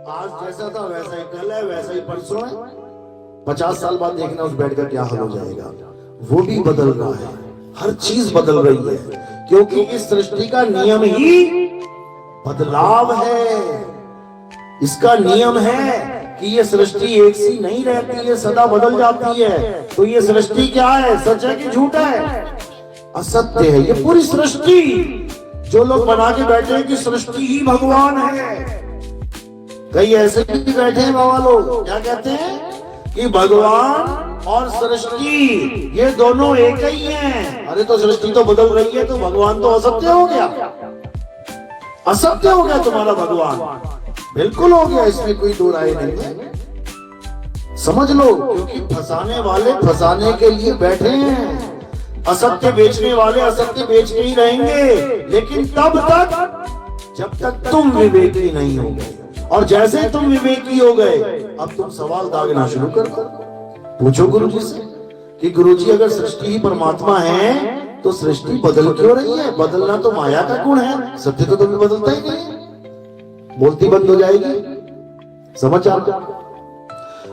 आज जैसा था वैसा ही कल है, वैसा ही परसों है। 50 साल बाद देखना उस बेड का क्या हाल हो जाएगा। वो भी बदल रहा है, हर चीज बदल रही है, क्योंकि इस सृष्टि का नियम ही बदलाव है। इसका नियम है कि ये सृष्टि एक सी नहीं रहती है, सदा बदल जाती है। तो ये सृष्टि क्या है, सच है कि झूठ है? असत्य है। ये पूरी सृष्टि जो लोग बना के बैठे हैं कि सृष्टि ही भगवान है, कई ऐसे भी बैठे हैं बाबा लोग, क्या कहते हैं कि भगवान और सृष्टि ये दोनों एक ही हैं। अरे तो सृष्टि तो बदल रही है, तो भगवान तो असत्य हो गया, असत्य हो गया तुम्हारा भगवान, बिल्कुल हो गया, इसमें कोई दो राय नहीं है। समझ लो, क्योंकि फंसाने वाले फंसाने के लिए बैठे हैं। असत्य बेचने वाले असत्य बेचते ही रहेंगे, लेकिन तब तक जब तक तुम विवेकी नहीं हो गए। और जैसे तुम विवेकी हो गए, अब तुम सवाल दागना शुरू कर दो। पूछो गुरुजी से कि गुरुजी अगर सृष्टि ही परमात्मा है तो सृष्टि बदल क्यों रही है? बदलना तो माया का गुण है, सत्य तो तुम्हें बदलता ही नहीं। बोलती बंद हो जाएगी, समझ आ?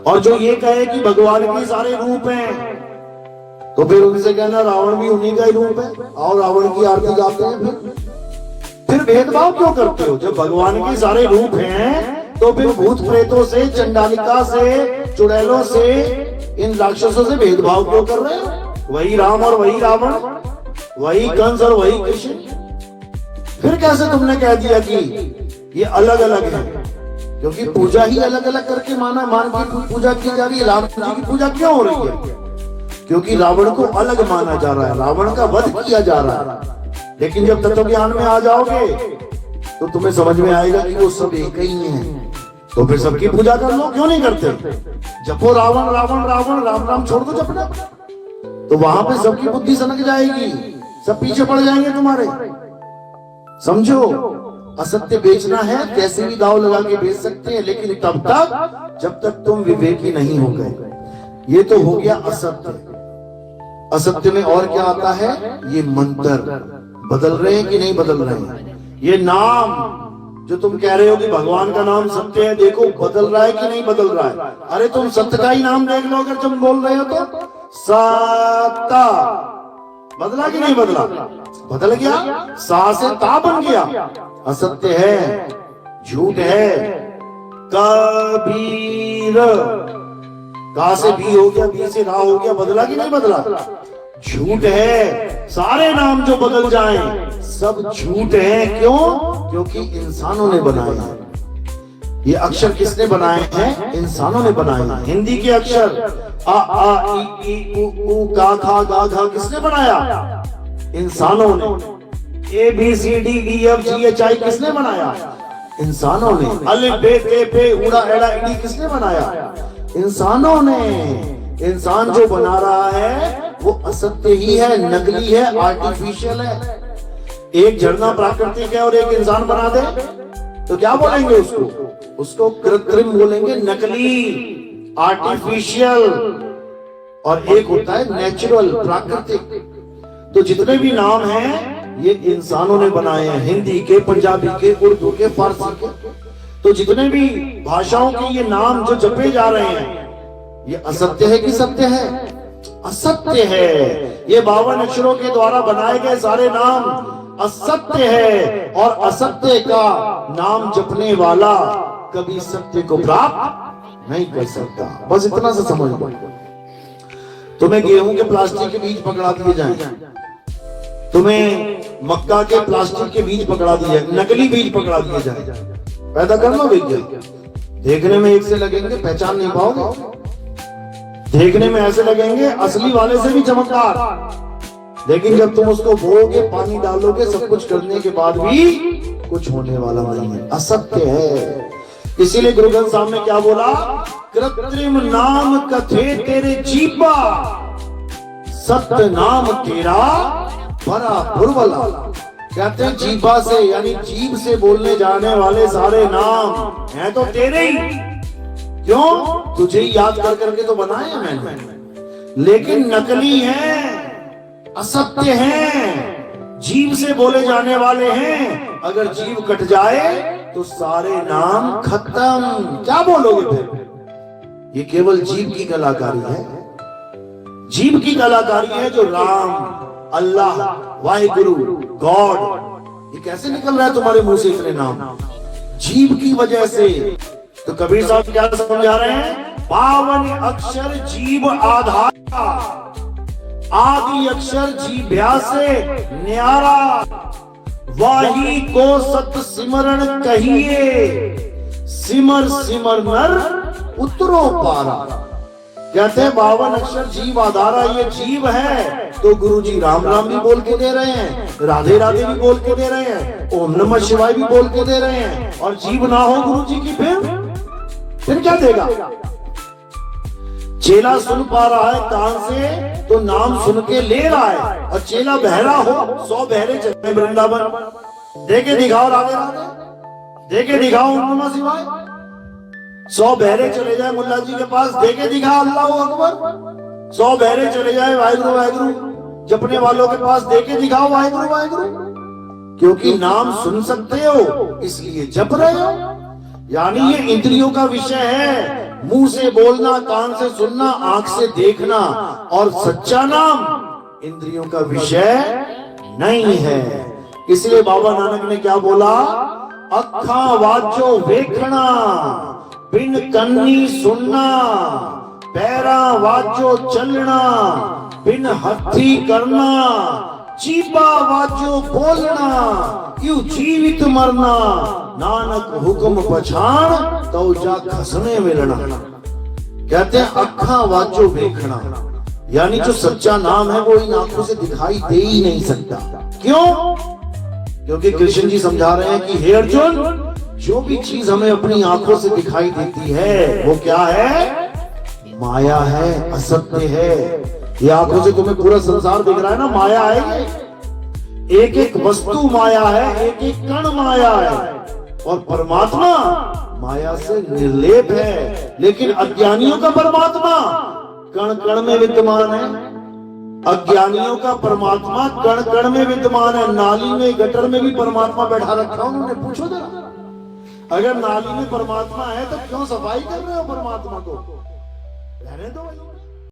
और जो ये कहे कि भगवान के सारे रूप हैं, तो फिर उनसे कहना रावण भी उन्हीं का ही रूप है, और रावण की आरती गाते हैं। फिर भेदभाव क्यों करते हो? जब भगवान के सारे रूप हैं तो फिर भूत प्रेतों से, चंडालिका से, चुड़ैलों से, इन राक्षसों से भेदभाव क्यों कर रहे हो? वही राम और वही रावण, वही कंस और वही कृष्ण। फिर कैसे तुमने कह दिया कि ये अलग अलग है? क्योंकि पूजा ही अलग अलग करके मान की पूजा की जा रही है। राम जी की पूजा क्यों हो रही है? क्योंकि रावण को अलग माना जा रहा है, रावण का वध किया जा रहा है। लेकिन जब तत्व ज्ञान में आ जाओगे तो तुम्हें समझ में आएगा कि वो सब एक ही हैं। तो फिर सबकी पूजा कर लो, क्यों नहीं करते? जपो रावण रावण रावण, राम राम छोड़ दो जपना, तो वहां पे सबकी बुद्धि सनक जाएगी, सब पीछे पड़ जाएंगे तुम्हारे। समझो, असत्य बेचना है, कैसे भी दाव लगा के बेच सकते हैं, लेकिन तब तक जब तक तुम विवेकी नहीं हो गए। ये तो हो गया असत्य। असत्य में और क्या आता है? ये मंत्र बदल रहे हैं कि नहीं बदल रहे हैं? ये नाम जो तुम कह रहे हो कि भगवान का नाम सत्य है, देखो बदल रहा है कि नहीं बदल रहा है? अरे तुम सत्य का ही नाम देख लो, अगर तुम बोल रहे हो तो सत्ता बदला कि नहीं बदला? बदल गया, सा से ता बन गया। असत्य है, झूठ है। कबीर, का से भी हो गया, बी से रा हो गया, बदला कि नहीं बदला? झूठ है। सारे नाम जो बदल जाएं सब झूठ है। क्यों? क्योंकि इंसानों ने बनाए हैं। ये अक्षर किसने बनाए हैं? इंसानों ने बनाए हैं। हिंदी के अक्षर आ आ ई ई उ ऊ का खा गा घा किसने बनाया? इंसानों ने। A B C D E F G H I किसने बनाया? इंसानों ने। अलिफ बे ते पे उड़ा एड़ा इडी किसने बनाया? इंसानों ने। इंसान जो बना रहा है वो असत्य ही है, नकली है, आर्टिफिशियल है। एक झरना प्राकृतिक है और एक इंसान बना दे तो क्या बोलेंगे उसको? उसको कृत्रिम बोलेंगे, नकली, आर्टिफिशियल। और एक होता है नेचुरल, प्राकृतिक। तो जितने भी नाम हैं ये इंसानों ने बनाए हैं, हिंदी के, पंजाबी के, उर्दू के, फारसी के। तो जितने भी भाषाओं के ये नाम जो जपे जा रहे हैं, ये असत्य है कि सत्य है? असत्य है। ये 52 अक्षरों के द्वारा बनाए गए सारे नाम असत्य है, और असत्य का नाम जपने वाला कभी सत्य को प्राप्त नहीं कर सकता। बस इतना सा समझ लो। तुम्हें गेहूं के प्लास्टिक के बीज पकड़ा दिए जाएं, तुम्हें मक्का के प्लास्टिक के बीज पकड़ा दिए, नकली बीज पकड़ा दिए जाए, पैदा कर लो भैया। देखने में एक से लगेंगे, पहचान नहीं पाओगे। देखने में ऐसे लगेंगे असली वाले से भी चमकदार, लेकिन जब तुम उसको बोओगे, पानी डालोगे, सब कुछ करने के बाद भी कुछ होने वाला नहीं है। असत्य है। इसीलिए गुरु ग्रंथ साहब ने क्या बोला? कृत्रिम नाम कथे तेरे जीवा, सत्य नाम तेरा बड़ा बुरबला। कहते हैं जीवा से, यानी जीभ से बोलने जाने वाले सारे नाम हैं तो तेरे ही। क्यों? तुझे ही याद कर करके तो बनाए हैं मैंने, लेकिन नकली हैं, असत्य हैं, जीव से बोले जाने वाले हैं। अगर जीव कट जाए तो सारे नाम खत्म। क्या बोलोगे फिर? ये केवल जीव की कलाकारी है, जीव की कलाकारी है जो राम, अल्लाह, वाहिगुरु, गॉड, ये कैसे निकल रहा है तुम्हारे मुंह से इतने नाम? जीव की वजह से। तो कबीर साहब क्या समझा रहे हैं? पावन अक्षर जीव आधार, आदि अक्षर जीभ्या से न्यारा, वाही को सत सिमरण कहिए, सिमर सिमर नर उतरो पारा। कहते हैं 52 अक्षर जीव आधारा, ये जीव है तो गुरुजी राम राम भी बोल के दे रहे हैं, राधे राधे भी बोल के दे रहे हैं, ओम नमः शिवाय भी बोल के दे रहे हैं। और जीव ना हो गुरुजी की फिर क्या देगा? चेला सुन पा रहा है कान से तो नाम सुन के ले रहा है, और चेला बहरा हो 100 बहरे चले वृंदावन। देखे दिखाओ राधे राधे, देखे दिखाओ ओम नमः शिवाय। 100 बहरे चले जाए मुल्ला जी के पास, देखे दिखा अल्लाह अकबर। 100 बहरे चले जाए वाहिगुरु वाहिगुरु जपने वालों के पास, देखे दिखाओ वाहिगुरु वाहिगुरु। क्योंकि नाम सुन सकते हो इसलिए जप रहे हो। यानी ये इंद्रियों का विषय है, मुंह से बोलना, कान से सुनना, आंख से देखना, और सच्चा नाम इंद्रियों का विषय नहीं है। इसलिए बाबा नानक ने क्या बोला? अखा वाचो वेखना, बिन कन्नी सुनना, पैरा वाचो चलना, बिन हथी करना, जीवा वाचो बोलना, क्यों जीवित मरना, नानक हुक्म पछाण तो जा खसने मिलना। कहते हैं अखा वाचो देखना, यानी जो सच्चा नाम है वो इन आंखों से दिखाई दे ही नहीं सकता। क्यों? क्योंकि कृष्ण जी समझा रहे हैं कि हे अर्जुन, जो भी चीज हमें अपनी आंखों से दिखाई देती है वो क्या है? माया है, असत्य है। ये आंखों से तुम्हें पूरा संसार दिख रहा है ना, माया है। एक एक वस्तु माया है, एक एक कण माया है, और परमात्मा माया से निर्लेप है। लेकिन अज्ञानियों का परमात्मा कण कण में विद्यमान है। अज्ञानियों का परमात्मा कण कण में विद्यमान है। नाली में, गटर में भी परमात्मा बैठा रखा उन्होंने। पूछो जरा, अगर नाली में परमात्मा है तो क्यों सफाई कर रहे हो परमात्मा को? रहने दो।